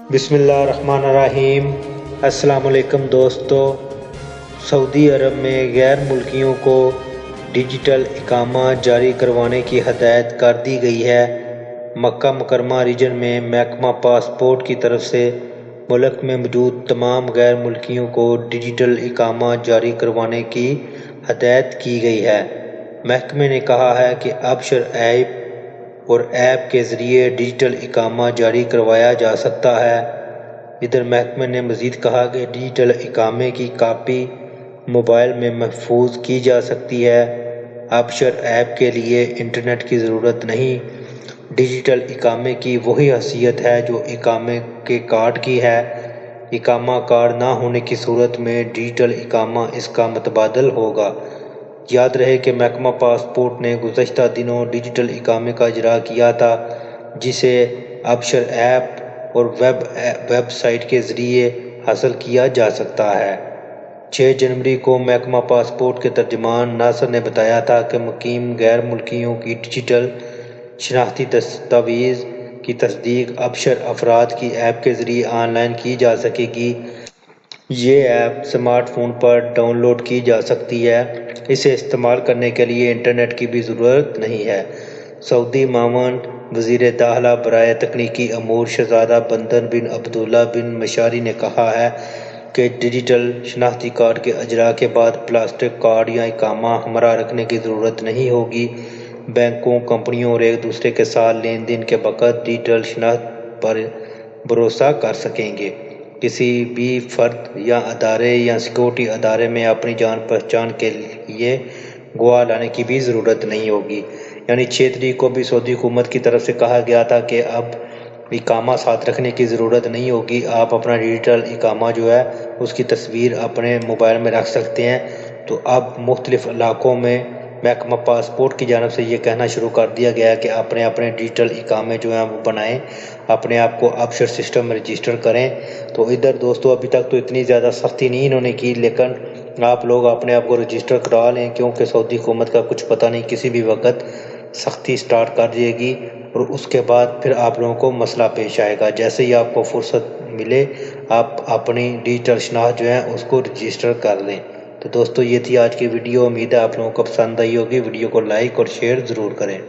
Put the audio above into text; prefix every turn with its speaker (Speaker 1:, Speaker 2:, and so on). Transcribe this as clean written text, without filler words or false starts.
Speaker 1: बिस्मिल्लाहिर्रहमानिर्रहीम। अस्सलाम वालेकुम दोस्तों। सऊदी अरब में गैर मुल्कियों को डिजिटल इकामा जारी करवाने की हदायत कर दी गई है। मक्का मुकरमा रीजन में महकमा पासपोर्ट की तरफ से मुल्क में मौजूद तमाम गैर मुल्कियों को डिजिटल इकामा जारी करवाने की हदायत की गई है। महकमे ने कहा है कि अबशर ऐप और ऐप के ज़रिए डिजिटल इकामा जारी करवाया जा सकता है। इधर महकमे ने मज़ीद कहा कि डिजिटल इकामे की कापी मोबाइल में महफूज की जा सकती है। अबशर ऐप के लिए इंटरनेट की ज़रूरत नहीं। डिजिटल इकामे की वही हैसियत है जो इकामे के कार्ड की है। इकामा कार्ड ना होने की सूरत में डिजिटल इकामा इसका मुतबादल होगा। याद रहे कि महकमा पासपोर्ट ने गुज़श्ता दिनों डिजिटल इकामे का इजरा किया था, जिसे अबशर ऐप और वेबसाइट के ज़रिए हासिल किया जा सकता है। 6 जनवरी को महकमा पासपोर्ट के तर्जुमान नासिर ने बताया था कि मुकीम गैर मुल्कियों की डिजिटल शनाख्ती दस्तावेज़ की तस्दीक अबशर अफराद की ऐप के ज़रिए ऑनलाइन की जा सकेगी। ये ऐप स्मार्टफोन पर डाउनलोड की जा सकती है। इसे इस्तेमाल करने के लिए इंटरनेट की भी ज़रूरत नहीं है। सऊदी मामून वज़ीर दाखिला बराए तकनीकी अमूर शहज़ादा बंदर बिन अब्दुल्ला बिन मशारी ने कहा है कि डिजिटल शनाख्ती कार्ड के इजरा के बाद प्लास्टिक कार्ड या इकामा हमरा रखने की ज़रूरत नहीं होगी। बैंकों, कंपनियों और एक दूसरे के साथ लेन देन के वक़्त डिजिटल शनाख्त पर भरोसा कर सकेंगे। किसी भी फ़र्द या अदारे या सिक्योरिटी अदारे में अपनी जान पहचान के लिए गवाह लाने की भी ज़रूरत नहीं होगी। यानी 6 तारीख को भी सऊदी हुकूमत की तरफ से कहा गया था कि अब इकामा साथ रखने की ज़रूरत नहीं होगी। आप अपना डिजिटल इकामा जो है उसकी तस्वीर अपने मोबाइल में रख सकते हैं। तो अब मुख्तलिफ़ इलाकों में महकमा पासपोर्ट की जानब से ये कहना शुरू कर दिया गया है कि अपने अपने डिजिटल इकामे जो हैं वो बनाएं, अपने आप को अबशर सिस्टम में रजिस्टर करें। तो इधर दोस्तों अभी तक तो इतनी ज़्यादा सख्ती नहीं इन्होंने की, लेकिन आप लोग अपने आप को रजिस्टर करा लें, क्योंकि सऊदी हुकूमत का कुछ पता नहीं, किसी भी वक्त सख्ती स्टार्ट कर देगी और उसके बाद फिर आप लोगों को मसला पेश आएगा। जैसे ही आपको फुर्सत मिले आप अपनी डिजिटल शनाख्त जो है उसको रजिस्टर कर लें। तो दोस्तों ये थी आज की वीडियो। उम्मीद है आप लोगों को पसंद आई होगी। वीडियो को लाइक और शेयर ज़रूर करें।